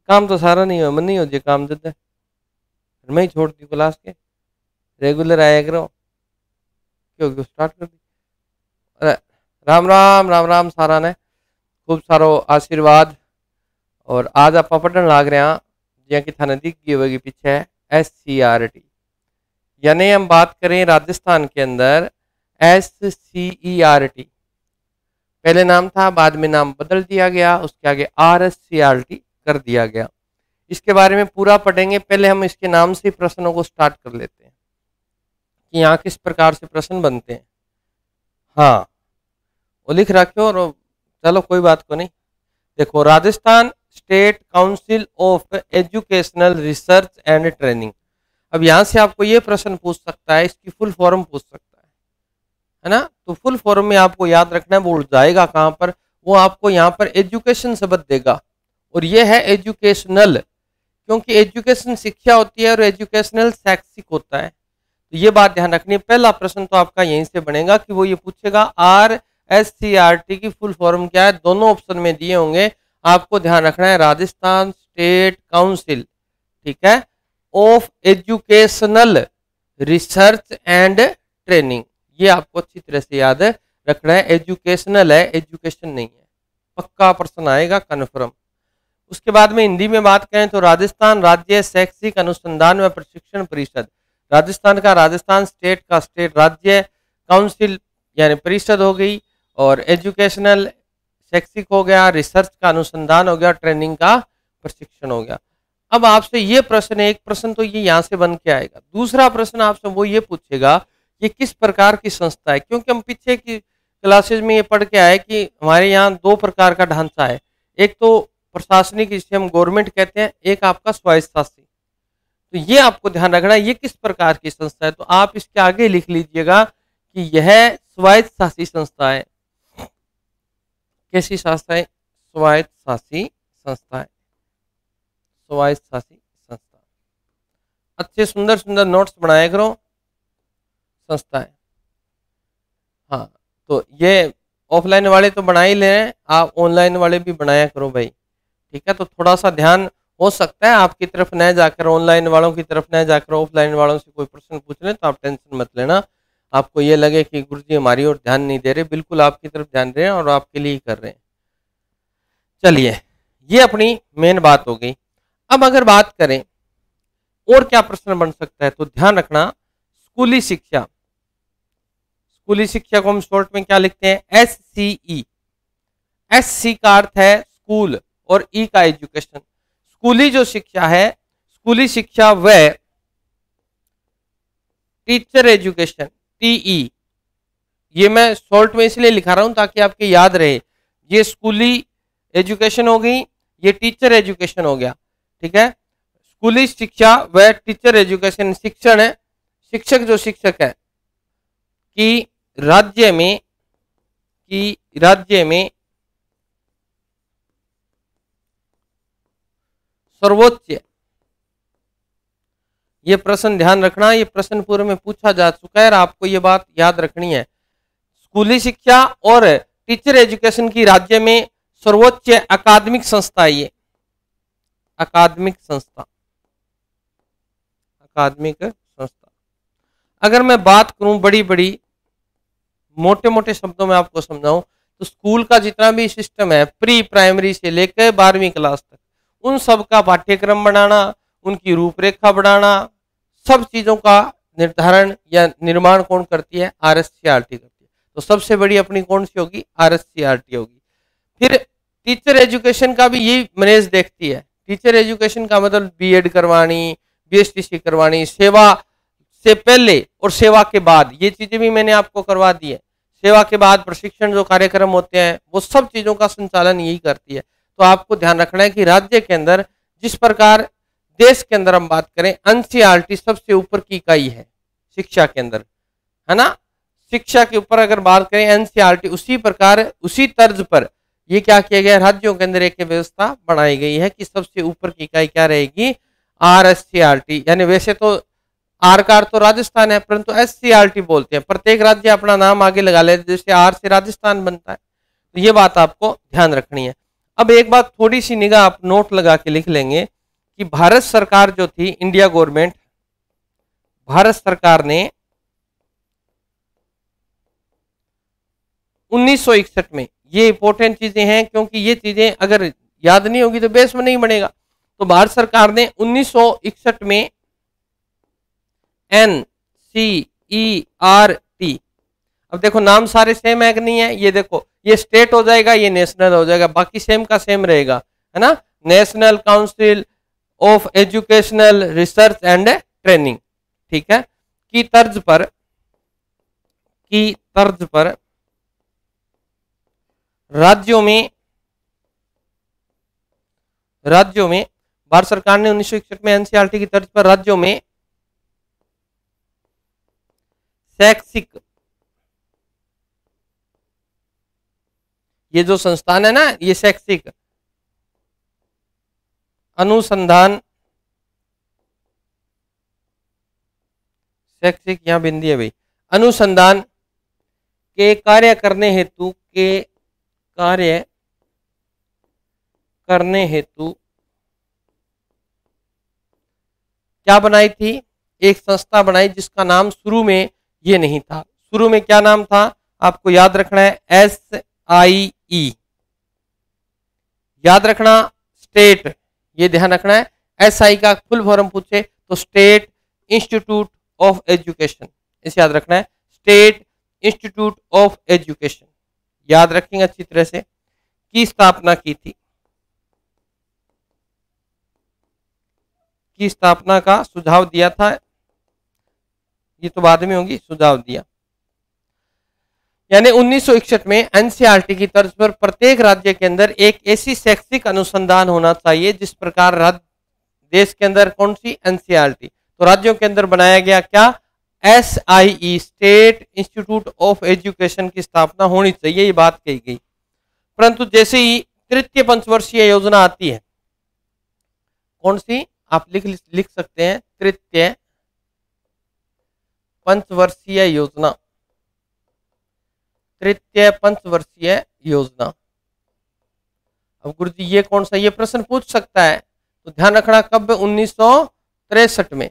काम तो सारा नहीं हो, मन नहीं हो जी काम देते, मैं ही छोड़ दी क्लास के, रेगुलर आया करो क्यों स्टार्ट कर दी। अरे राम राम राम राम सारा ने खूब सारो आशीर्वाद। और आज आप पढ़ने लग रहे हैं जिया कि थाने दिख गई होगी पीछे SCRT, यानी हम बात करें राजस्थान के अंदर SCERT, पहले नाम था बाद में नाम बदल दिया गया, उसके आगे RSCRT कर दिया गया। इसके बारे में पूरा पढ़ेंगे, पहले हम इसके नाम से प्रश्नों को स्टार्ट कर लेते हैं कि यहाँ किस प्रकार से प्रश्न बनते हैं। हाँ वो लिख रखो और चलो कोई बात को नहीं। देखो, Rajasthan state council of educational research and training. अब यहाँ से आपको ये प्रश्न पूछ सकता है, इसकी फुल फॉर्म पूछ सकता है ना। तो फुल फॉर्म में आपको याद रखना है, वो उड़ जाएगा कहाँ पर, वो आपको यहाँ पर एजुकेशन शब्द देगा और ये है एजुकेशनल, क्योंकि एजुकेशन शिक्षा होती है और एजुकेशनल शैक्षिक होता है। तो ये बात ध्यान रखनी है। पहला प्रश्न तो आपका यहीं से बनेगा कि वो ये पूछेगा RSCRT की फुल फॉर्म क्या है। दोनों ऑप्शन में दिए होंगे, आपको ध्यान रखना है राजस्थान स्टेट काउंसिल, ठीक है, of educational research and training. ये आपको अच्छी तरह से याद रखना है, एजुकेशनल है, एजुकेशन नहीं है। पक्का प्रश्न आएगा कन्फर्म। उसके बाद में हिंदी में बात करें तो राजस्थान राज्य शैक्षिक अनुसंधान व प्रशिक्षण परिषद, राजस्थान का राजस्थान स्टेट का स्टेट, राज्य काउंसिल यानी परिषद हो गई, और एजुकेशनल शैक्षिक हो गया, रिसर्च का अनुसंधान हो गया, ट्रेनिंग का प्रशिक्षण हो गया। अब आपसे ये प्रश्न, एक प्रश्न तो ये यहाँ से बन के आएगा, दूसरा प्रश्न आपसे वो ये पूछेगा ये किस प्रकार की संस्था है, क्योंकि हम पीछे की क्लासेज में ये पढ़ के आए कि हमारे यहाँ दो प्रकार का ढांचा है, एक तो प्रशासनिक जिसे हम गवर्नमेंट कहते हैं, एक आपका स्वायत्तशासी। तो ये आपको ध्यान रखना है ये किस प्रकार की संस्था है, तो आप इसके आगे लिख लीजिएगा कि यह स्वायत्तशासी संस्था है। कैसी संस्था है? स्वायत्तशासी संस्था है, स्वायत्तशासी संस्था। अच्छे सुंदर सुंदर नोट्स बनाया करो, संस्था है। हाँ तो ये ऑफलाइन वाले तो बना ही ले रहे हैं, आप ऑनलाइन वाले भी बनाया करो भाई, ठीक है। तो थोड़ा सा ध्यान हो सकता है आपकी तरफ न जाकर, ऑनलाइन वालों की तरफ न जाकर ऑफलाइन वालों से कोई प्रश्न पूछ लें तो आप टेंशन मत लेना। आपको ये लगे कि गुरुजी हमारी ओर ध्यान नहीं दे रहे, बिल्कुल आपकी तरफ ध्यान दे रहे हैं और आपके लिए ही कर रहे हैं। चलिए, ये अपनी मेन बात हो गई। अब अगर बात करें और क्या प्रश्न बन सकता है, तो ध्यान रखना स्कूली शिक्षा, स्कूली शिक्षा को हम शॉर्ट में क्या लिखते हैं? SCE। SC का अर्थ है स्कूल और E का एजुकेशन। स्कूली जो शिक्षा है, स्कूली शिक्षा वह टीचर एजुकेशन TE, ये मैं शॉर्ट में इसलिए लिखा रहा हूं ताकि आपके याद रहे। ये स्कूली एजुकेशन हो गई, ये टीचर एजुकेशन हो गया, ठीक है। स्कूली शिक्षा वह टीचर एजुकेशन, शिक्षण है, शिक्षक जो शिक्षक है कि राज्य में सर्वोच्च, ये प्रश्न ध्यान रखना, ये प्रश्न पूर्व में पूछा जा चुका है और आपको ये बात याद रखनी है। स्कूली शिक्षा और टीचर एजुकेशन की राज्य में सर्वोच्च अकादमिक संस्था है ये, अकादमिक संस्था, अकादमिक संस्था। अगर मैं बात करूं बड़ी बड़ी मोटे मोटे शब्दों में आपको समझाऊं तो स्कूल का जितना भी सिस्टम है, प्री प्राइमरी से लेकर 12वीं क्लास तक, उन सब का पाठ्यक्रम बनाना, उनकी रूपरेखा बनाना, सब चीजों का निर्धारण या निर्माण कौन करती है? RSCRT करती है। तो सबसे बड़ी अपनी कौन सी होगी? RSCRT होगी। फिर टीचर एजुकेशन का भी यही मैनेज देखती है। टीचर एजुकेशन का मतलब BEd करवानी, BSTC करवानी, सेवा से पहले और सेवा के बाद, ये चीजें भी मैंने आपको करवा दी है। सेवा के बाद प्रशिक्षण जो कार्यक्रम होते हैं वो सब चीजों का संचालन यही करती है। तो आपको ध्यान रखना है कि राज्य के अंदर जिस प्रकार देश के अंदर हम बात करें, NCERT सबसे ऊपर की इकाई है शिक्षा के अंदर, है ना। शिक्षा के ऊपर अगर बात करें NCERT, उसी प्रकार उसी तर्ज पर ये क्या किया गया, राज्यों के अंदर एक व्यवस्था बनाई गई है कि सबसे ऊपर की इकाई क्या रहेगी? RSCRT। यानी वैसे तो R का अर्थ तो राजस्थान है, परंतु SCRT बोलते हैं, प्रत्येक राज्य अपना नाम आगे लगा लेते, जैसे R से राजस्थान बनता है। तो ये बात आपको ध्यान रखनी है। अब एक बात थोड़ी सी निगाह आप नोट लगा के लिख लेंगे कि भारत सरकार जो थी, इंडिया गवर्नमेंट, भारत सरकार ने 1961 में, ये इंपॉर्टेंट चीजें हैं क्योंकि ये चीजें अगर याद नहीं होगी तो बेस में नहीं बनेगा। तो भारत सरकार ने 1961 में NCERT, अब देखो नाम सारे सेम है कि नहीं है, ये देखो ये स्टेट हो जाएगा, ये नेशनल हो जाएगा, बाकी सेम का सेम रहेगा, है ना, national council of educational research and training, ठीक है, की तर्ज पर राज्यों में भारत सरकार ने 1961 में एनसीईआरटी की तर्ज पर राज्यों में शैक्षिक, ये जो संस्थान है ना, ये शैक्षिक अनुसंधान, शैक्षिक यहां बिंदी है भाई, अनुसंधान के कार्य करने हेतु क्या बनाई थी, एक संस्था बनाई जिसका नाम शुरू में ये नहीं था। शुरू में क्या नाम था आपको याद रखना है, SIE, याद रखना, स्टेट, ये ध्यान रखना है। SI का फुल फॉर्म पूछे तो स्टेट इंस्टीट्यूट ऑफ एजुकेशन, इसे याद रखना है, स्टेट इंस्टीट्यूट ऑफ एजुकेशन, याद रखेंगे अच्छी तरह से, की स्थापना की थी, की स्थापना का सुझाव दिया था, ये तो बाद में होगी, सुझाव दिया। यानी 1961 में एनसीईआरटी की तर्ज पर प्रत्येक राज्य के अंदर एक ऐसी शैक्षिक अनुसंधान होना चाहिए जिस प्रकार देश के अंदर कौन सी, एनसीईआरटी, तो राज्यों के अंदर बनाया गया क्या, SIE, state institute of education की स्थापना होनी चाहिए, ये बात कही गई। परंतु जैसे ही तृतीय पंचवर्षीय योजना आती है, कौन सी आप लिख सकते हैं, तृतीय पंचवर्षीय योजना, तृतीय पंचवर्षीय योजना। अब गुरुजी ये कौन सा, ये प्रश्न पूछ सकता है, तो ध्यान रखना कब, 1963 में,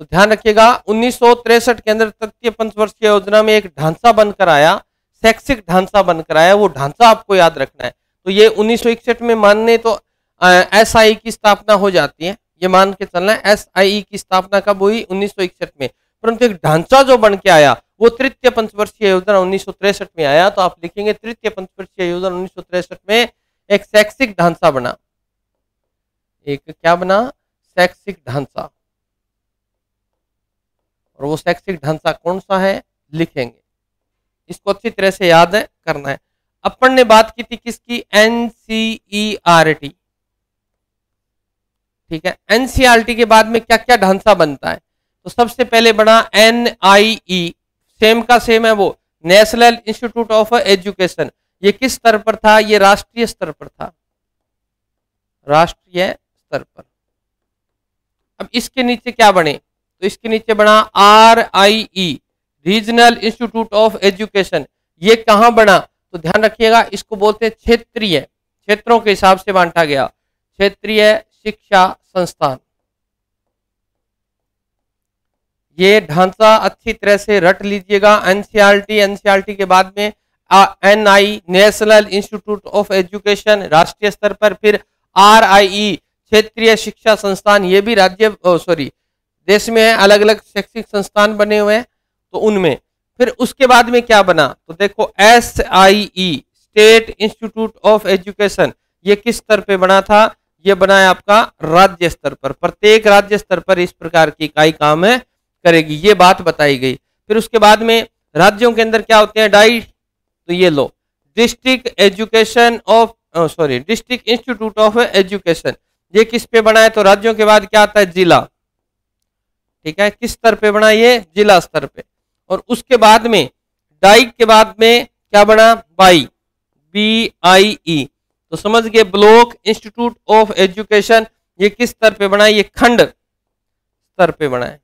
तो ध्यान रखिएगा 1963 के अंदर तृतीय पंचवर्षीय योजना में एक ढांचा बनकर आया, शैक्षिक ढांचा बनकर आया, वो ढांचा आपको याद रखना है। तो ये 1961 में मानने तो SIE की स्थापना हो जाती है, ये मान के चलना है, SIE की स्थापना कब हुई, 1961 में, परंतु एक ढांचा जो बन के आया वो तृतीय पंचवर्षीय योजना 1963 में आया। तो आप लिखेंगे तृतीय पंचवर्षीय योजना 1963 में एक शैक्षिक ढांचा बना, एक क्या बना, शैक्षिक ढांचा, और वो शैक्षिक ढांचा कौन सा है लिखेंगे, इसको अच्छी तरह से याद करना है। अपन ने बात की थी किसकी, NCERT, ठीक है, एनसीईआरटी के बाद में क्या क्या ढांचा बनता है, तो सबसे पहले बना NIE, सेम का सेम है वो, नेशनल इंस्टीट्यूट ऑफ एजुकेशन, ये किस स्तर पर था, ये राष्ट्रीय स्तर पर था, राष्ट्रीय स्तर पर। अब इसके नीचे क्या बने, तो इसके नीचे बना RIE, regional institute of education, ये कहां बना, तो ध्यान रखिएगा इसको बोलते हैं क्षेत्रीय, क्षेत्रों के हिसाब से बांटा गया, क्षेत्रीय शिक्षा संस्थान। ये ढांचा अच्छी तरह से रट लीजिएगा, एनसीईआरटी के बाद में NI, national institute of education, राष्ट्रीय स्तर पर, फिर RIE, क्षेत्रीय शिक्षा संस्थान, ये भी राज्य देश में है, अलग अलग शैक्षिक संस्थान बने हुए हैं, तो उनमें फिर उसके बाद में क्या बना, तो देखो SIE, state institute of education, ये किस स्तर पे बना था, ये बना है आपका राज्य स्तर पर, प्रत्येक राज्य स्तर पर इस प्रकार की इकाई काम है करेगी, ये बात बताई गई। फिर उसके बाद में राज्यों के अंदर क्या होते हैं, डाई, तो ये लो district education of district institute of education, ये किस पे बना है, तो राज्यों के बाद क्या आता है, जिला, ठीक है, किस स्तर पे बना, ये जिला स्तर पे। और उसके बाद में डाई के बाद में क्या बना, बाई, BIE, तो समझ गए, ब्लॉक इंस्टीट्यूट ऑफ एजुकेशन, ये किस स्तर पे बना है, ये खंड स्तर पे बना है।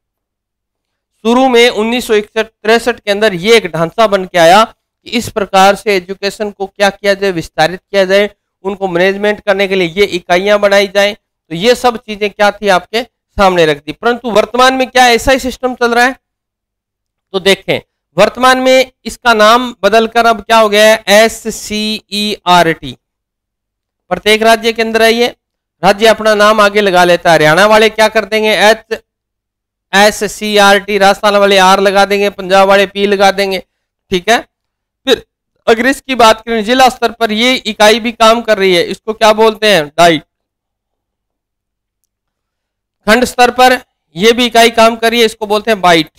शुरू में 1963 के अंदर ये एक ढांचा बन के आया, कि इस प्रकार से एजुकेशन को क्या किया जाए, विस्तारित किया जाए, उनको मैनेजमेंट करने के लिए ये इकाइयां बनाई जाए। तो ये सब चीजें क्या थी आपके सामने रख दी। परंतु वर्तमान में क्या ऐसा ही सिस्टम चल रहा है? तो देखें, वर्तमान में इसका नाम बदलकर अब क्या हो गया है, SCERT। प्रत्येक राज्य के अंदर है, ये राज्य अपना नाम आगे लगा लेता है। हरियाणा वाले क्या कर देंगे, SCRT, राजस्थान वाले R लगा देंगे, पंजाब वाले P लगा देंगे, ठीक है। फिर अगर इसकी बात करें जिला स्तर पर, ये इकाई भी काम कर रही है, इसको क्या बोलते हैं, डाइट। खंड स्तर पर ये भी इकाई काम कर रही है, इसको बोलते हैं बाइट।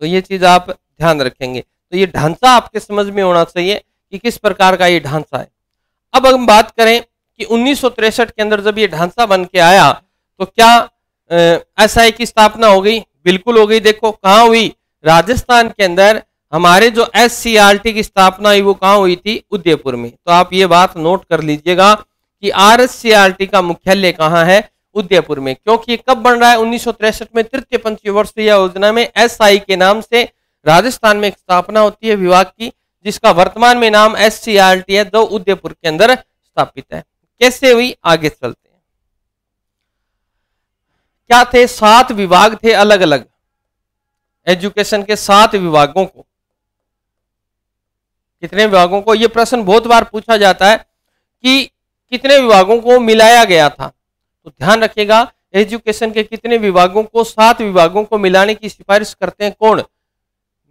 तो ये चीज आप ध्यान रखेंगे। तो ये ढांचा आपके समझ में होना चाहिए कि किस प्रकार का ये ढांचा है। अब हम बात करें कि 1963 के अंदर जब ये ढांचा बन के आया तो क्या SI की स्थापना हो गई? बिल्कुल हो गई। देखो कहाँ हुई, राजस्थान के अंदर हमारे जो SCRT की स्थापना हुई वो कहाँ हुई थी, उदयपुर में। तो आप ये बात नोट कर लीजिएगा कि RSCRT का मुख्यालय कहाँ है, उदयपुर में। क्योंकि कब बन रहा है, 1963 में तृतीय पंचवर्षीय योजना में SI के नाम से राजस्थान में एक स्थापना होती है विभाग की, जिसका वर्तमान में नाम SCRT है, जो उदयपुर के अंदर स्थापित है। कैसे हुई, आगे चलते हैं। क्या थे, 7 विभाग थे अलग अलग एजुकेशन के। 7 विभागों को, कितने विभागों को, यह प्रश्न बहुत बार पूछा जाता है कि कितने विभागों को मिलाया गया था। तो ध्यान रखिएगा, एजुकेशन के कितने विभागों को, 7 विभागों को मिलाने की सिफारिश करते हैं कौन,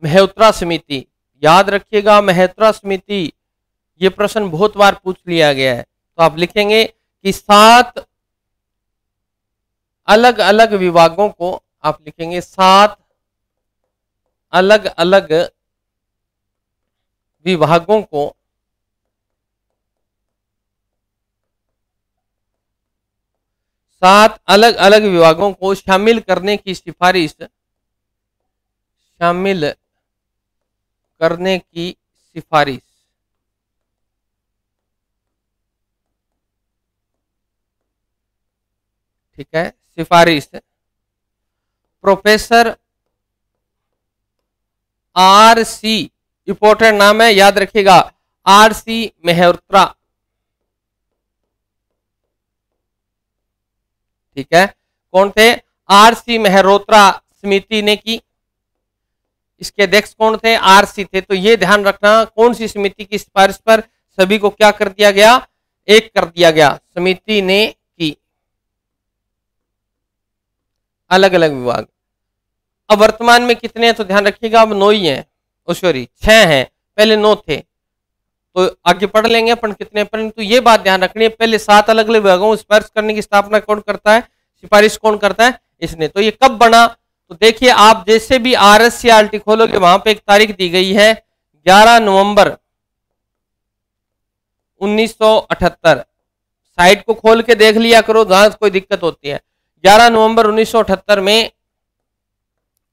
मेहत्रा समिति। याद रखिएगा, मेहत्रा समिति, ये प्रश्न बहुत बार पूछ लिया गया है। तो आप लिखेंगे कि 7 अलग अलग विभागों को, आप लिखेंगे 7 अलग अलग विभागों को शामिल करने की सिफारिश, ठीक है, सिफारिश प्रोफेसर RC, इंपॉर्टेंट नाम है, याद रखिएगा, RC मेहत्रा, ठीक है। कौन थे, RC मेहरोत्रा समिति ने की। इसके अध्यक्ष कौन थे, RC थे। तो ये ध्यान रखना, कौन सी समिति की सिफारिश पर सभी को क्या कर दिया गया, एक कर दिया गया, समिति ने की, अलग अलग विभाग। अब वर्तमान में कितने हैं, तो ध्यान रखिएगा, अब 9 ही हैं, सॉरी 6 हैं, पहले 9 थे। तो आगे पढ़ लेंगे अपन कितने, परंतु ये बात ध्यान रखनी है, पहले 7 अलग अलग विभागों को सिफारिश करने की स्थापना कौन करता है, सिफारिश कौन करता है, इसने। तो ये कब बना, तो देखिए आप जैसे भी RSCRT खोलोगे वहां पे एक तारीख दी गई है 11 नवंबर 1978। साइट को खोल के देख लिया करो जहां कोई दिक्कत होती है। 11 नवंबर 1978 में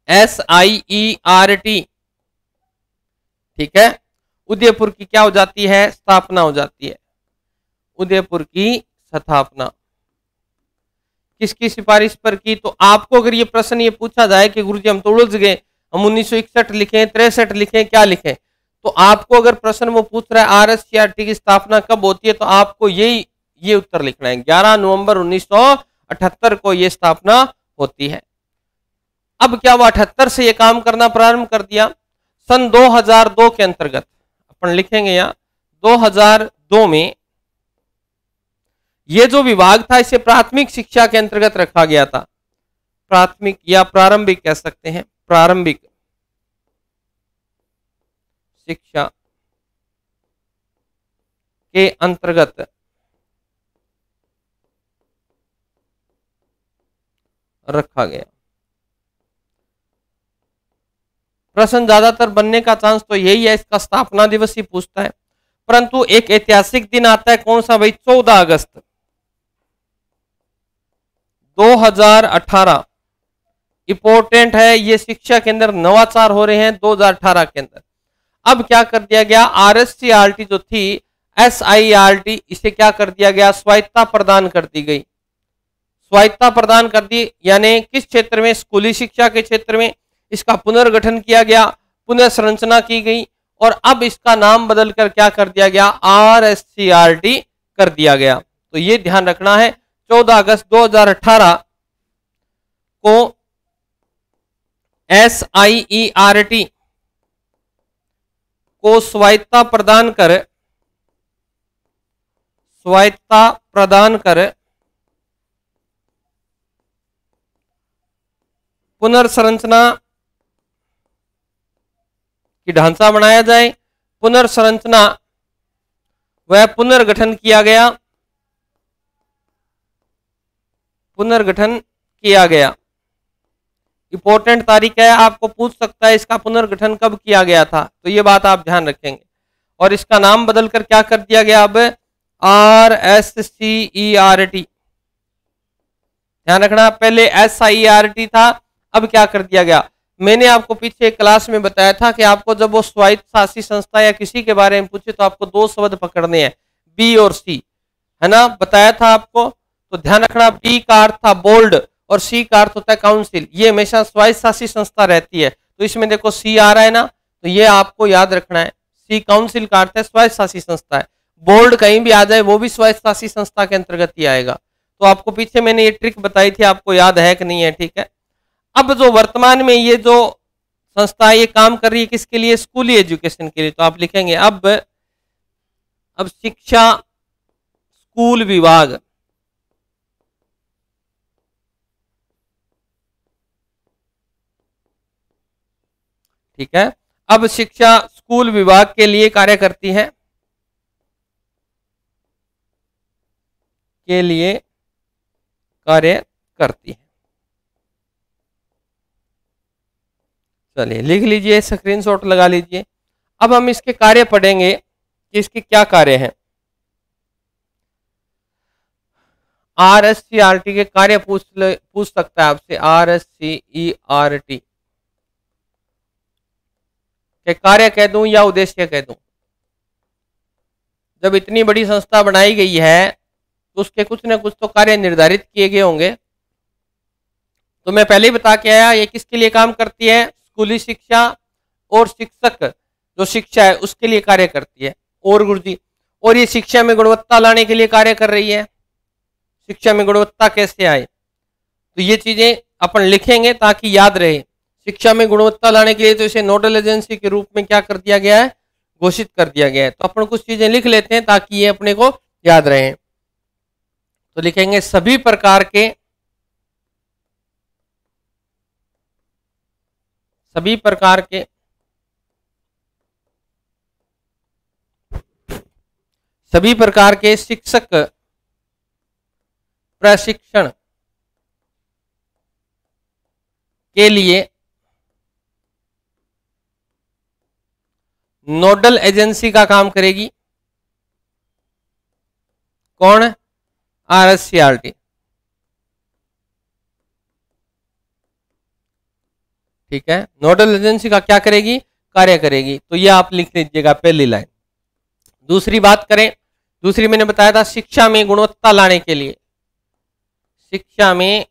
SIERT, ठीक है, उदयपुर की क्या हो जाती है, स्थापना हो जाती है। उदयपुर की स्थापना किसकी सिफारिश पर की। तो आपको अगर ये प्रश्न ये पूछा जाए कि गुरुजी हम तो उलझ गए, हम 1961 लिखें, 63 लिखें, क्या लिखें, तो आपको अगर प्रश्न वो पूछ रहा है RSCRT की स्थापना कब होती है, तो आपको ये उत्तर लिखना है, 11 नवंबर 1978 को ये स्थापना होती है। अब क्या हुआ, 78 से ये काम करना प्रारंभ कर दिया। सन 2002 के अंतर्गत अपन लिखेंगे यहाँ, 2002 में ये जो विभाग था इसे प्राथमिक शिक्षा के अंतर्गत रखा गया था। प्राथमिक या प्रारंभिक कह सकते हैं, प्रारंभिक शिक्षा के अंतर्गत रखा गया। प्रश्न ज्यादातर बनने का चांस तो यही है, इसका स्थापना दिवस ही पूछता है। परंतु एक ऐतिहासिक दिन आता है, कौन सा भाई, 14 अगस्त 2018। इंपॉर्टेंट है, ये शिक्षा के अंदर नवाचार हो रहे हैं 2018 के अंदर। अब क्या कर दिया गया, RSCRT जो थी SIERT, इसे क्या कर दिया गया, स्वायत्तता प्रदान कर दी गई। स्वायत्तता प्रदान कर दी, यानी किस क्षेत्र में, स्कूली शिक्षा के क्षेत्र में इसका पुनर्गठन किया गया, पुनः संरचना की गई, और अब इसका नाम बदलकर क्या कर दिया गया, RSCRT कर दिया गया। तो ये ध्यान रखना है। 14 अगस्त 2018 को SIERT को स्वायत्तता प्रदान कर पुनर्संरचना की ढांचा बनाया जाए, पुनर्संरचना व पुनर्गठन किया गया, पुनर्गठन किया गया। इंपॉर्टेंट तारीख है, आपको पूछ सकता है इसका पुनर्गठन कब किया गया था, तो ये बात आप ध्यान रखेंगे। और इसका नाम बदलकर क्या कर दिया गया, अब RSCERT। ध्यान रखना, पहले SIERT था, अब क्या कर दिया गया। मैंने आपको पीछे क्लास में बताया था कि आपको जब वो स्वायत्त शासी संस्था या किसी के बारे में पूछे तो आपको दो शब्द पकड़ने हैं, बी और सी, है ना, बताया था आपको। तो ध्यान रखना, बी का अर्थ था बोल्ड और सी का अर्थ होता है काउंसिल। ये हमेशा स्वायत्त शासी संस्था रहती है। तो इसमें देखो सी आ रहा है ना, तो ये आपको याद रखना है। सी काउंसिल का अर्थ है स्वायत्त शासी संस्था है। बोल्ड कहीं भी आ जाए वो भी स्वायत्त शासी संस्था के अंतर्गत ही आएगा। तो आपको पीछे मैंने ये ट्रिक बताई थी, आपको याद है कि नहीं है, ठीक है। अब जो वर्तमान में ये जो संस्था ये काम कर रही है किसके लिए, स्कूली एजुकेशन के लिए। तो आप लिखेंगे अब शिक्षा स्कूल विभाग, ठीक है। अब शिक्षा स्कूल विभाग के लिए कार्य करती है, के लिए कार्य करती है। चलिए लिख लीजिए, स्क्रीनशॉट लगा लीजिए। अब हम इसके कार्य पढ़ेंगे कि इसके क्या कार्य हैं। RSCRT के कार्य पूछ सकता है आपसे, RSCERT के कार्य कह दूं या उद्देश्य कह दूं। जब इतनी बड़ी संस्था बनाई गई है तो उसके कुछ न कुछ तो कार्य निर्धारित किए गए होंगे। तो मैं पहले ही बता के आया, ये किसके लिए काम करती है, स्कूली शिक्षा और शिक्षक जो शिक्षा है उसके लिए कार्य करती है। और गुरुजी, और ये शिक्षा में गुणवत्ता लाने के लिए कार्य कर रही है। शिक्षा में गुणवत्ता कैसे आए, तो ये चीजें अपन लिखेंगे ताकि याद रहे। शिक्षा में गुणवत्ता लाने के लिए तो इसे नोडल एजेंसी के रूप में क्या कर दिया गया है, घोषित कर दिया गया है। तो अपन कुछ चीजें लिख लेते हैं ताकि ये अपने को याद रहे। तो लिखेंगे सभी प्रकार के शिक्षक प्रशिक्षण के लिए नोडल एजेंसी का काम करेगी। कौन, RSCRT, ठीक है। नोडल एजेंसी का क्या करेगी, कार्य करेगी। तो ये आप लिख लीजिएगा पहली लाइन। दूसरी बात करें, दूसरी मैंने बताया था शिक्षा में गुणवत्ता लाने के लिए, शिक्षा में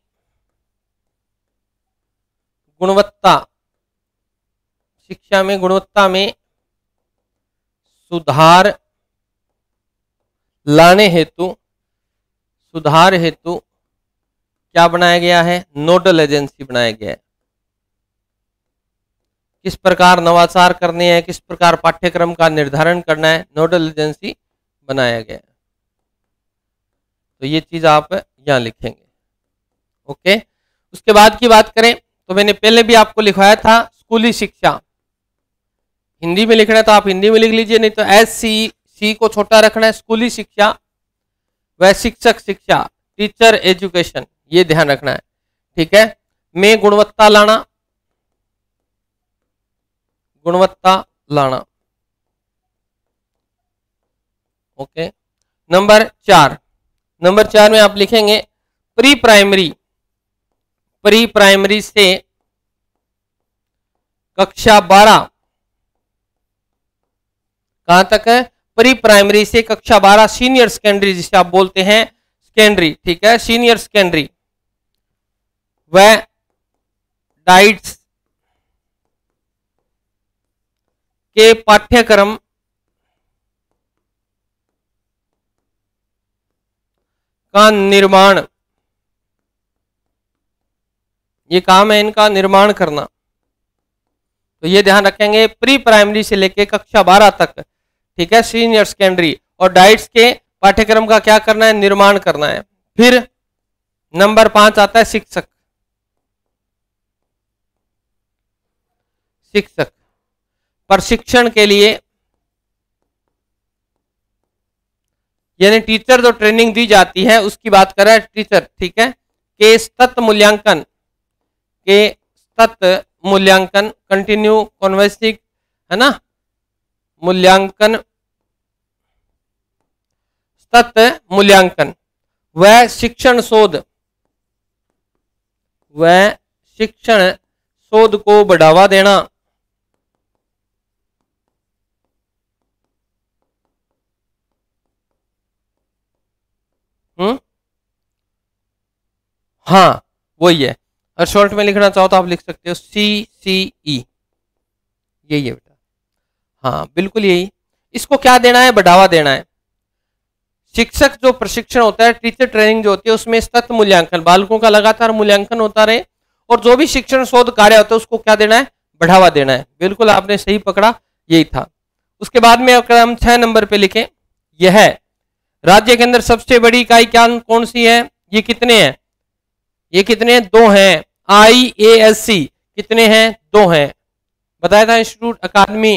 गुणवत्ता में सुधार लाने हेतु क्या बनाया गया है, नोडल एजेंसी बनाया गया है। किस प्रकार नवाचार करने हैं, किस प्रकार पाठ्यक्रम का निर्धारण करना है, नोडल एजेंसी बनाया गया है। तो ये चीज आप यहां लिखेंगे, ओके। उसके बाद की बात करें तो मैंने पहले भी आपको लिखवाया था स्कूली शिक्षा, हिंदी में लिखना है तो आप हिंदी में लिख लीजिए, नहीं तो SC को छोटा रखना है, स्कूली शिक्षा व शिक्षक शिक्षा, टीचर एजुकेशन, ये ध्यान रखना है, ठीक है। में गुणवत्ता लाना, ओके। नंबर 4 में आप लिखेंगे प्री प्राइमरी से कक्षा 12, कहां तक है, प्री प्राइमरी से कक्षा 12, सीनियर सेकेंडरी जिसे आप बोलते हैं सेकेंडरी, ठीक है, सीनियर सेकेंडरी व डाइट्स के पाठ्यक्रम का निर्माण, ये काम है इनका निर्माण करना। तो ये ध्यान रखेंगे, प्री प्राइमरी से लेके कक्षा 12 तक, ठीक है, सीनियर सेकेंडरी और डाइट्स के पाठ्यक्रम का क्या करना है, निर्माण करना है। फिर नंबर 5 आता है शिक्षक। शिक्षक प्रशिक्षण के लिए, यानी टीचर जो ट्रेनिंग दी जाती है उसकी बात कर रहा है टीचर, ठीक है, के सतत मूल्यांकन, के सतत मूल्यांकन, कंटिन्यू कॉन्वेसिव, है ना, मूल्यांकन, सतत मूल्यांकन, वह शिक्षण शोध, वह शिक्षण शोध को बढ़ावा देना, हाँ वही है। और शॉर्ट में लिखना चाहो तो आप लिख सकते हो CCE, यही है बेटा, हाँ बिल्कुल यही। इसको क्या देना है, बढ़ावा देना है। शिक्षक जो प्रशिक्षण होता है, टीचर ट्रेनिंग जो होती है, उसमें सतत मूल्यांकन, बालकों का लगातार मूल्यांकन होता रहे, और जो भी शिक्षण शोध कार्य होता है उसको क्या देना है, बढ़ावा देना है। बिल्कुल आपने सही पकड़ा, यही था। उसके बाद में अगर हम 6 नंबर पे लिखें, यह है राज्य के अंदर सबसे बड़ी इकाई क्या कौन सी है, ये कितने हैं, ये कितने हैं, 2 हैं। IASC कितने हैं, 2 हैं। बताया था इंस्टीट्यूट अकादमी,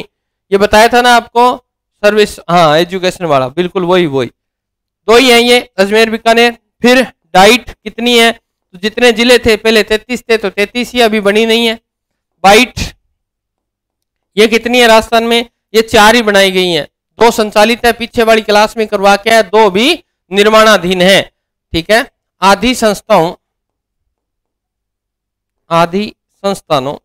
ये बताया था ना आपको, सर्विस, हाँ एजुकेशन वाला, बिल्कुल वही 2 ही हैं ये, अजमेर बीकानेर। फिर डाइट कितनी है, तो जितने जिले थे पहले 33 थे, तो 33 ही, अभी बनी नहीं है। बाइट ये कितनी है राजस्थान में, ये 4 ही बनाई गई हैं। 2 संचालित है, पीछे वाली क्लास में करवा के है, 2 भी निर्माणाधीन है, ठीक है। आदि संस्थाओं, आदि संस्थानों,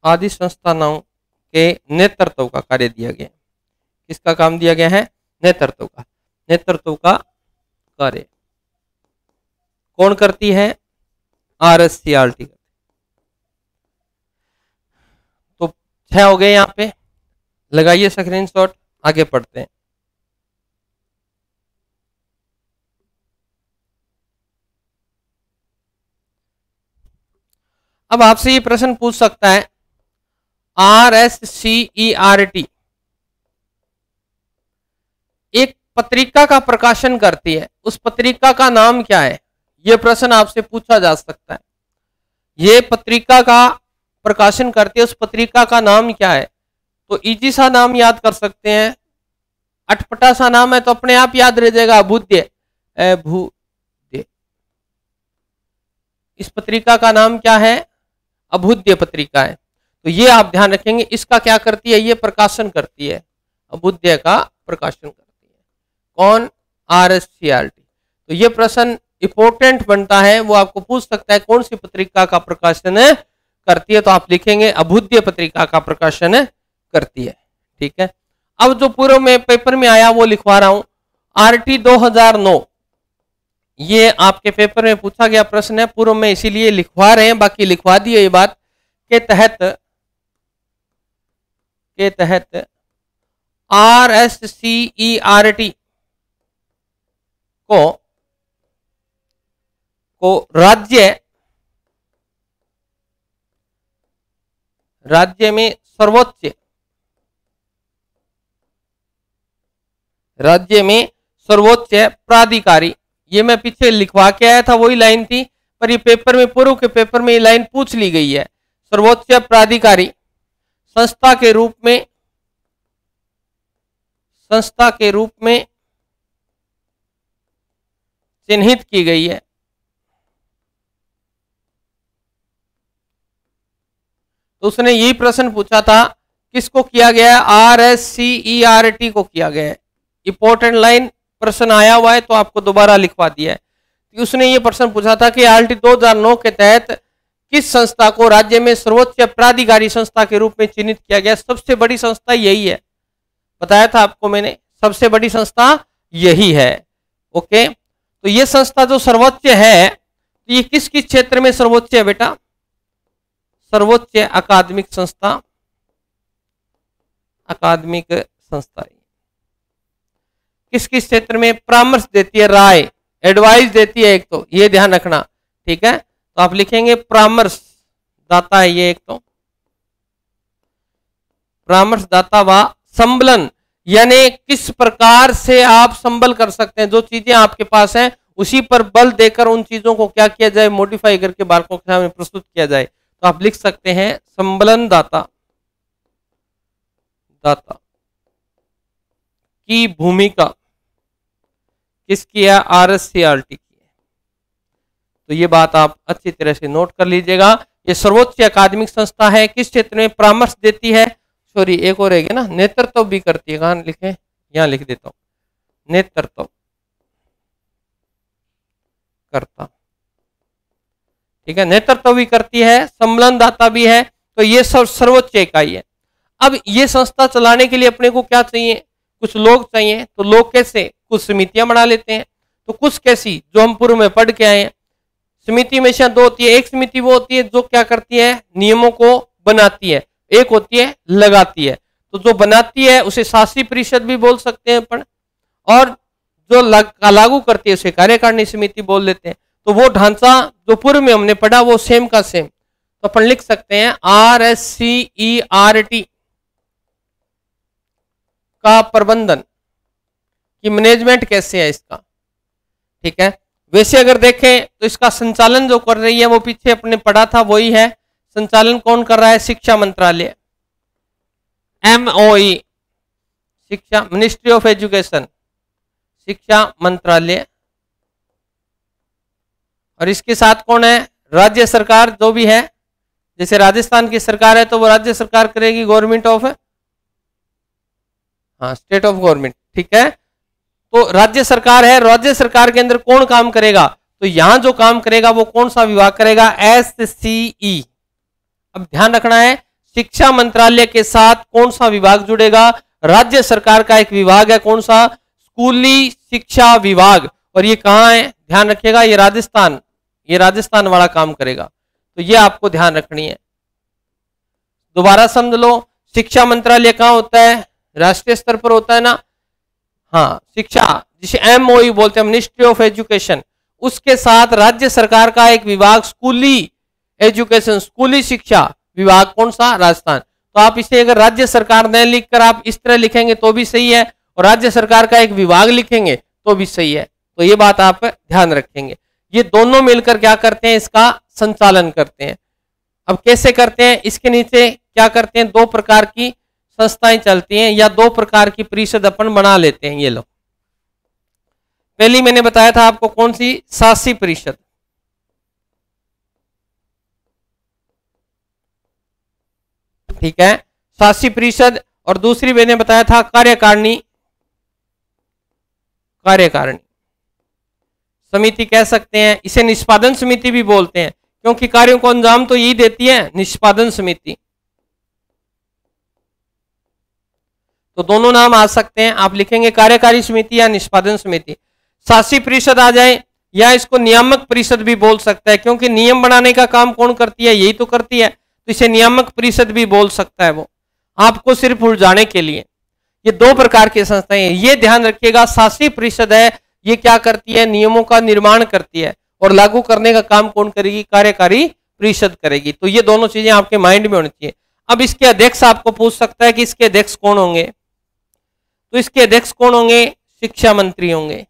आदि संस्थानों के नेतृत्व का कार्य दिया गया है। किसका काम दिया गया है, नेतृत्व का, नेतृत्व का कार्य कौन करती है, RSCRT। तो 6 हो गए, यहां पे लगाइए स्क्रीनशॉट, आगे पढ़ते हैं। अब आपसे ये प्रश्न पूछ सकता है, RSCERT एक पत्रिका का प्रकाशन करती है, उस पत्रिका का नाम क्या है, यह प्रश्न आपसे पूछा जा सकता है। ये पत्रिका का प्रकाशन करती है, उस पत्रिका का नाम क्या है। तो इजी सा नाम याद कर सकते हैं, अटपटा सा नाम है तो अपने आप याद रह जाएगा, अभूद्य, अभूद्य। इस पत्रिका का नाम क्या है, अभूद्य पत्रिका है। तो ये आप ध्यान रखेंगे, इसका क्या करती है, ये प्रकाशन करती है, अभूद्य का प्रकाशन करती है। कौन, RSCRT। तो ये प्रश्न इंपॉर्टेंट बनता है, वो आपको पूछ सकता है कौन सी पत्रिका का प्रकाशन करती है, तो आप लिखेंगे अभूद्य पत्रिका का प्रकाशन करती है, ठीक है। अब जो पूर्व में पेपर में आया वो लिखवा रहा हूं, RT 2009, ये आपके पेपर में पूछा गया प्रश्न है, पूर्व में इसीलिए लिखवा रहे हैं, बाकी लिखवा दिए ये बात, के तहत RSCERT को राज्य में सर्वोच्च प्राधिकारी, ये मैं पीछे लिखवा के आया था, वही लाइन थी, पर ये पेपर में, पूर्व के पेपर में ये लाइन पूछ ली गई है। सर्वोच्च प्राधिकारी संस्था के रूप में चिन्हित की गई है। तो उसने यही प्रश्न पूछा था, किसको किया गया है, RSCERT को किया गया है। इंपॉर्टेंट लाइन प्रश्न आया हुआ है तो आपको दोबारा लिखवा दिया है। उसने ये प्रश्न पूछा था कि RT 2009 के तहत किस संस्था को राज्य में सर्वोच्च प्राधिकारी संस्था के रूप में चिन्हित किया गया। सबसे बड़ी संस्था यही है, बताया था आपको मैंने, सबसे बड़ी संस्था यही है। ओके, तो ये संस्था जो सर्वोच्च है, तो ये किस किस क्षेत्र में सर्वोच्च है बेटा, सर्वोच्च अकादमिक संस्था, अकादमिक संस्था किस किस क्षेत्र में परामर्श देती है, राय, एडवाइस देती है, एक तो ये ध्यान रखना, ठीक है। तो आप लिखेंगे परामर्श दाता है ये, एक तो परामर्श दाता व संबलन, यानी किस प्रकार से आप संबल कर सकते हैं, जो चीजें आपके पास हैं उसी पर बल देकर उन चीजों को क्या किया जाए, मॉडिफाई करके बालकों के सामने प्रस्तुत किया जाए। तो आप लिख सकते हैं संबलन दाता, दाता की भूमिका किसकी है, RSCRT की है। तो ये बात आप अच्छी तरह से नोट कर लीजिएगा। ये सर्वोच्च अकादमिक संस्था है, किस क्षेत्र में परामर्श देती है, सॉरी एक और रहेगा ना, नेतृत्व भी करती है, कहां लिखे, यहां लिख देता हूं, नेतृत्व करता, ठीक है, नेतृत्व भी करती है, सम्मेलनदाता भी है। तो ये सब सर्वोच्च इकाई है। अब ये संस्था चलाने के लिए अपने को क्या चाहिए, कुछ लोग चाहिए। तो लोग कैसे, कुछ समितियां बना लेते हैं। तो कुछ कैसी, जो हम पूर्व में पढ़ के आए हैं, समिति में से दो होती है। एक समिति वो होती है जो क्या करती है, नियमों को बनाती है, एक होती है लगाती है। तो जो बनाती है उसे शासी परिषद भी बोल सकते हैं अपन, और जो लागू करती है उसे कार्यकारिणी समिति बोल देते हैं। तो वो ढांचा जो पूर्व में हमने पढ़ा वो सेम का सेम। तो अपन लिख सकते हैं RSCERT का प्रबंधन कि मैनेजमेंट कैसे है इसका, ठीक है। वैसे अगर देखें तो इसका संचालन जो कर रही है वो पीछे अपने पढ़ा था वही है। संचालन कौन कर रहा है, शिक्षा मंत्रालय, MOE, शिक्षा, मिनिस्ट्री ऑफ एजुकेशन, शिक्षा मंत्रालय। और इसके साथ कौन है, राज्य सरकार जो भी है, जैसे राजस्थान की सरकार है तो वो राज्य सरकार करेगी, गवर्नमेंट ऑफ, हाँ स्टेट ऑफ गवर्नमेंट, ठीक है। तो राज्य सरकार है, राज्य सरकार के अंदर कौन काम करेगा, तो यहां जो काम करेगा वो कौन सा विभाग करेगा, SCE। अब ध्यान रखना है शिक्षा मंत्रालय के साथ कौन सा विभाग जुड़ेगा, राज्य सरकार का एक विभाग है, कौन सा, स्कूली शिक्षा विभाग। और ये कहां है, ध्यान रखिएगा, ये राजस्थान, ये राजस्थान वाला काम करेगा। तो ये आपको ध्यान रखनी है। दोबारा समझ लो, शिक्षा मंत्रालय कहां होता है, राष्ट्रीय स्तर पर होता है ना, हाँ शिक्षा, जिसे MOE बोलते हैं, मिनिस्ट्री ऑफ एजुकेशन। उसके साथ राज्य सरकार का एक विभाग स्कूली एजुकेशन, स्कूली शिक्षा विभाग, कौन सा, राजस्थान। तो आप इसे अगर राज्य सरकार नहीं लिखकर आप इस तरह लिखेंगे तो भी सही है, और राज्य सरकार का एक विभाग लिखेंगे तो भी सही है। तो ये बात आप ध्यान रखेंगे। ये दोनों मिलकर क्या करते हैं, इसका संचालन करते हैं। अब कैसे करते हैं, इसके नीचे क्या करते हैं, दो प्रकार की संस्थाएं चलती हैं या दो प्रकार की परिषद अपन बना लेते हैं। ये लो, पहली मैंने बताया था आपको कौन सी, शासी परिषद, ठीक है, शासी परिषद। और दूसरी मैंने बताया था कार्यकारिणी, कार्यकारिणी समिति कह सकते हैं। इसे निष्पादन समिति भी बोलते हैं, क्योंकि कार्यों को अंजाम तो यही देती है निष्पादन समिति। तो दोनों नाम आ सकते हैं, आप लिखेंगे कार्यकारी समिति या निष्पादन समिति। शासी परिषद आ जाए, या इसको नियामक परिषद भी बोल सकता है, क्योंकि नियम बनाने का काम कौन करती है, यही तो करती है। तो इसे नियामक परिषद भी बोल सकता है वो, आपको सिर्फ उलझाने के लिए। ये दो प्रकार की संस्थाएं हैं, ये ध्यान रखिएगा। शासी परिषद है, ये क्या करती है, नियमों का निर्माण करती है, और लागू करने का काम कौन करेगी, कार्यकारी परिषद करेगी। तो ये दोनों चीजें आपके माइंड में होनी चाहिए। अब इसके अध्यक्ष आपको पूछ सकता है कि इसके अध्यक्ष कौन होंगे, तो इसके अध्यक्ष कौन होंगे, शिक्षा मंत्री होंगे,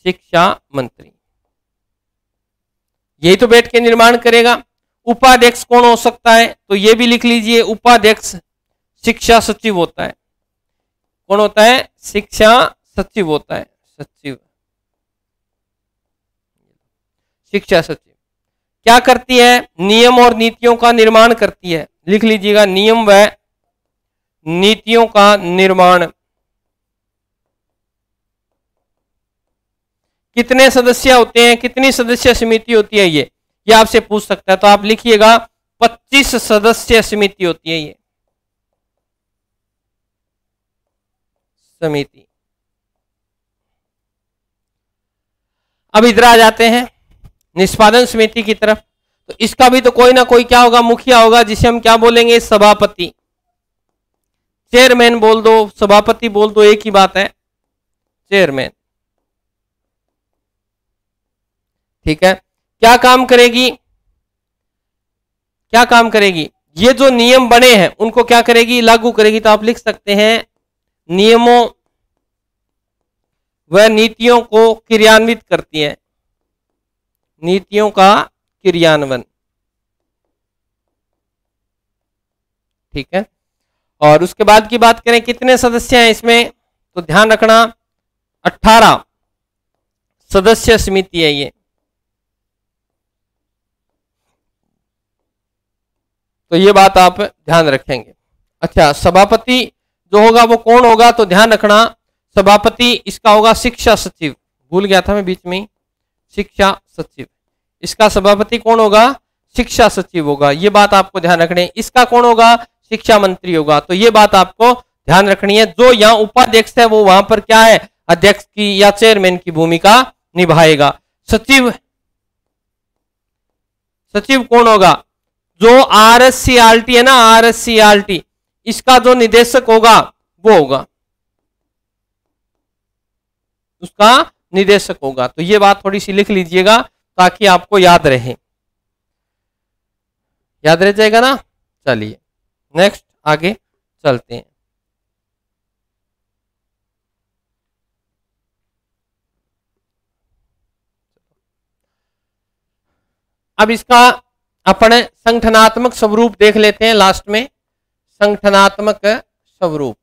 शिक्षा मंत्री, यही तो बैठ के निर्माण करेगा। उपाध्यक्ष कौन हो सकता है, तो ये भी लिख लीजिए, उपाध्यक्ष शिक्षा सचिव होता है। कौन होता है, शिक्षा सचिव होता है, सचिव, शिक्षा सचिव क्या करती है, नियम और नीतियों का निर्माण करती है। लिख लीजिएगा, नियम व नीतियों का निर्माण। कितने सदस्य होते हैं, कितनी सदस्य समिति होती है, ये आपसे पूछ सकता है। तो आप लिखिएगा 25 सदस्य समिति होती है ये समिति। अब इधर आ जाते हैं निष्पादन समिति की तरफ। तो इसका भी तो कोई ना कोई क्या होगा, मुखिया होगा, जिसे हम क्या बोलेंगे, सभापति। चेयरमैन बोल दो, सभापति बोल दो, एक ही बात है, चेयरमैन। ठीक है, क्या काम करेगी, क्या काम करेगी, ये जो नियम बने हैं उनको क्या करेगी, लागू करेगी। तो आप लिख सकते हैं नियमों व नीतियों को क्रियान्वित करती है, नीतियों का क्रियान्वयन। ठीक है, और उसके बाद की बात करें कितने सदस्य हैं इसमें, तो ध्यान रखना 18 सदस्य समिति है ये। तो ये बात आप ध्यान रखेंगे। अच्छा, सभापति जो होगा वो कौन होगा, तो ध्यान रखना सभापति इसका होगा शिक्षा सचिव, भूल गया था मैं बीच में, शिक्षा सचिव। इसका सभापति कौन होगा, शिक्षा सचिव होगा, ये बात आपको ध्यान रखनी है। इसका कौन होगा, शिक्षा मंत्री होगा। तो ये बात आपको ध्यान रखनी है। जो यहाँ उपाध्यक्ष है वो वहां पर क्या है, अध्यक्ष की या चेयरमैन की भूमिका निभाएगा। सचिव, सचिव कौन होगा, जो आरएससीआरटी है ना, आरएससीआरटी, इसका जो निदेशक होगा वो होगा, उसका निदेशक होगा। तो ये बात थोड़ी सी लिख लीजिएगा ताकि आपको याद रहे, याद रह जाएगा ना। चलिए नेक्स्ट आगे चलते हैं। अब इसका अपन संगठनात्मक स्वरूप देख लेते हैं लास्ट में। संगठनात्मक स्वरूप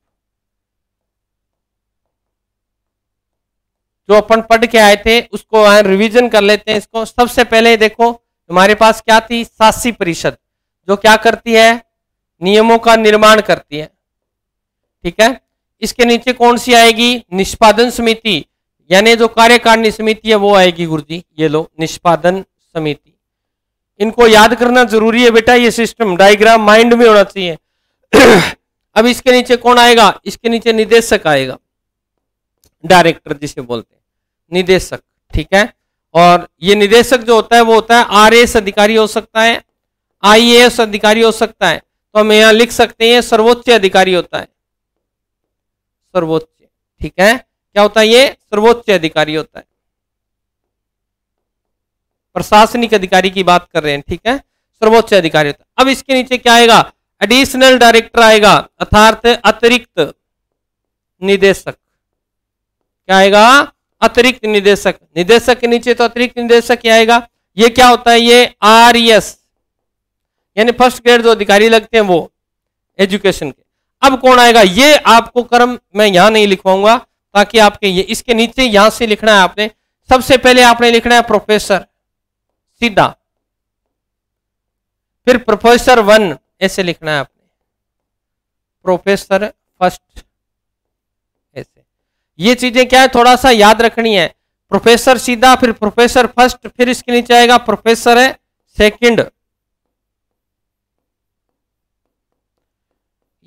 जो अपन पढ़ के आए थे उसको रिवीजन कर लेते हैं इसको। सबसे पहले देखो हमारे पास क्या थी, शासी परिषद, जो क्या करती है, नियमों का निर्माण करती है। ठीक है, इसके नीचे कौन सी आएगी, निष्पादन समिति, यानी जो कार्यकारिणी समिति है वो आएगी गुरुजी। ये लो निष्पादन समिति, इनको याद करना जरूरी है बेटा, ये सिस्टम डायग्राम माइंड में होना चाहिए। अब इसके नीचे कौन आएगा, इसके नीचे निदेशक आएगा, डायरेक्टर जिसे बोलते हैं, निदेशक। ठीक है, और ये निदेशक जो होता है वो होता है आरएएस अधिकारी हो सकता है, आईएएस अधिकारी हो सकता है। तो हम यहां लिख सकते हैं सर्वोच्च अधिकारी होता है, सर्वोच्च। ठीक है, क्या होता है, ये सर्वोच्च अधिकारी होता है, प्रशासनिक अधिकारी की बात कर रहे हैं। ठीक है, सर्वोच्च अधिकारी होता है। अब इसके नीचे क्या आएगा, एडिशनल डायरेक्टर आएगा, अर्थात अतिरिक्त निदेशक। क्या आएगा, अतिरिक्त निदेशक। निदेशक के नीचे तो अतिरिक्त निदेशक क्या आएगा, ये क्या होता है, ये आरएस, यानी फर्स्ट ग्रेड जो अधिकारी लगते हैं वो एजुकेशन के। अब कौन आएगा, ये आपको क्रम मैं यहां नहीं लिखवाऊंगा ताकि आपके ये इसके नीचे यहां से लिखना है आपने। सबसे पहले आपने लिखना है प्रोफेसर सीधा, फिर प्रोफेसर 1 ऐसे लिखना है आपने, प्रोफेसर फर्स्ट ऐसे। ये चीजें क्या है, थोड़ा सा याद रखनी है। प्रोफेसर सीधा, फिर प्रोफेसर फर्स्ट, फिर इसके नीचे आएगा प्रोफेसर है सेकंड।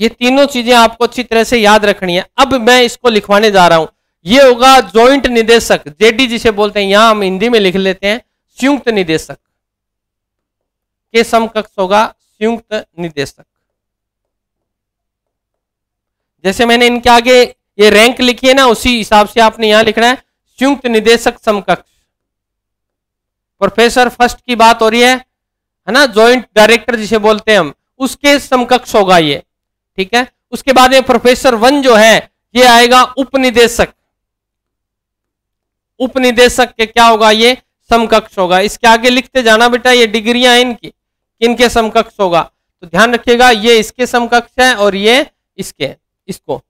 ये तीनों चीजें आपको अच्छी तरह से याद रखनी है। अब मैं इसको लिखवाने जा रहा हूं, ये होगा जॉइंट निदेशक, जेडी जिसे बोलते हैं, यहां हम हिंदी में लिख लेते हैं संयुक्त निदेशक के समकक्ष होगा संयुक्त निदेशक। जैसे मैंने इनके आगे ये रैंक लिखी है ना, उसी हिसाब से आपने यहां लिखना है संयुक्त निदेशक समकक्ष। प्रोफेसर फर्स्ट की बात हो रही है ना, जॉइंट डायरेक्टर जिसे बोलते हैं हम, उसके समकक्ष होगा ये। ठीक है, उसके बाद में प्रोफेसर 1 जो है ये आएगा उपनिदेशक। उपनिदेशक के क्या होगा, ये समकक्ष होगा। इसके आगे लिखते जाना बेटा, ये डिग्रियां हैं इनकी, किनके समकक्ष होगा। तो ध्यान रखिएगा ये इसके समकक्ष है और ये इसके, इसको।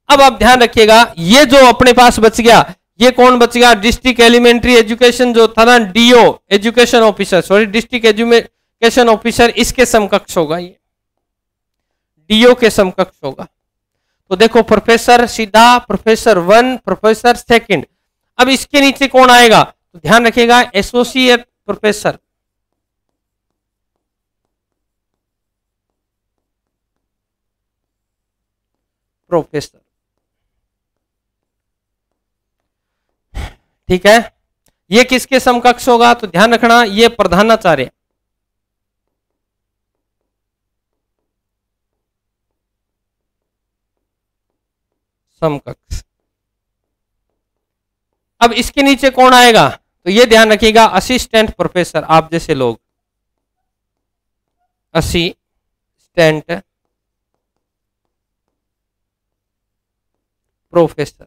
अब आप ध्यान रखिएगा ये जो अपने पास बच गया, ये कौन बच गया, डिस्ट्रिक्ट एलिमेंट्री एजुकेशन जो था ना, DO education officer, sorry district education officer, इसके समकक्ष होगा, ये डीओ के समकक्ष होगा। तो देखो प्रोफेसर सीधा, प्रोफेसर 1, प्रोफेसर सेकंड। अब इसके नीचे कौन आएगा, तो ध्यान रखिएगा एसोसिएट प्रोफेसर, प्रोफेसर। ठीक है, ये किसके समकक्ष होगा, तो ध्यान रखना ये प्रधानाचार्य, समकक्ष। अब इसके नीचे कौन आएगा, तो ये ध्यान रखिएगा, असिस्टेंट प्रोफेसर, आप जैसे लोग, असिस्टेंट प्रोफेसर,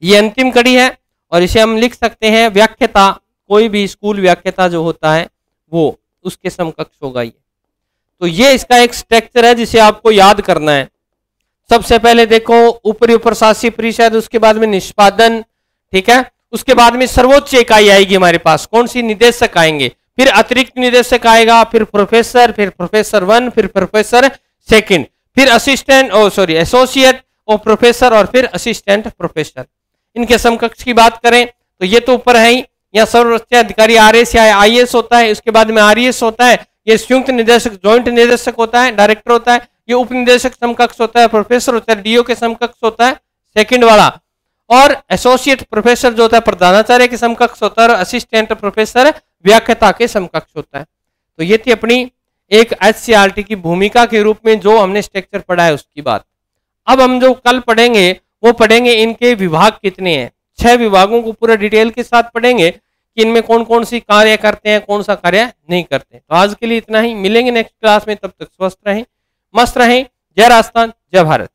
ये अंतिम कड़ी है और इसे हम लिख सकते हैं व्याख्याता, कोई भी स्कूल व्याख्याता जो होता है वो उसके समकक्ष होगा ये। तो ये इसका एक स्ट्रक्चर है जिसे आपको याद करना है। सबसे पहले देखो ऊपरी प्रशासकीय परिषद, उसके बाद में निष्पादन, ठीक है, उसके बाद में सर्वोच्च इकाई आएगी हमारे पास, कौन सी, निदेशक आएंगे, फिर अतिरिक्त निदेशक आएगा, फिर प्रोफेसर, फिर प्रोफेसर 1, फिर प्रोफेसर 2, फिर असिस्टेंट एसोसिएट और प्रोफेसर, और फिर असिस्टेंट प्रोफेसर। इनके समकक्ष की बात करें तो ये तो ऊपर है ही, या सर्वोच्च अधिकारी आरएस या आईएएस होता है, उसके बाद में आरईएस होता है, ये संयुक्त निदेशक जॉइंट निदेशक होता है, डायरेक्टर होता है, ये उप निदेशक समकक्ष होता है, प्रोफेसर होता है, डीओ के समकक्ष होता है सेकंड वाला, और एसोसिएट प्रोफेसर जो होता है प्रधानाचार्य के समकक्ष होता है, और असिस्टेंट प्रोफेसर व्याख्याता के समकक्ष होता है। तो ये थी अपनी एक एचसीईआरटी की भूमिका के रूप में जो हमने स्ट्रक्चर पढ़ा है उसकी बात। अब हम जो कल पढ़ेंगे वो पढ़ेंगे इनके विभाग कितने हैं, 6 विभागों को पूरा डिटेल के साथ पढ़ेंगे कि इनमें कौन कौन सी कार्य करते हैं, कौन सा कार्य नहीं करते। तो आज के लिए इतना ही, मिलेंगे नेक्स्ट क्लास में, तब तक स्वस्थ रहें, मस्त रहें। जय राजस्थान, जय भारत।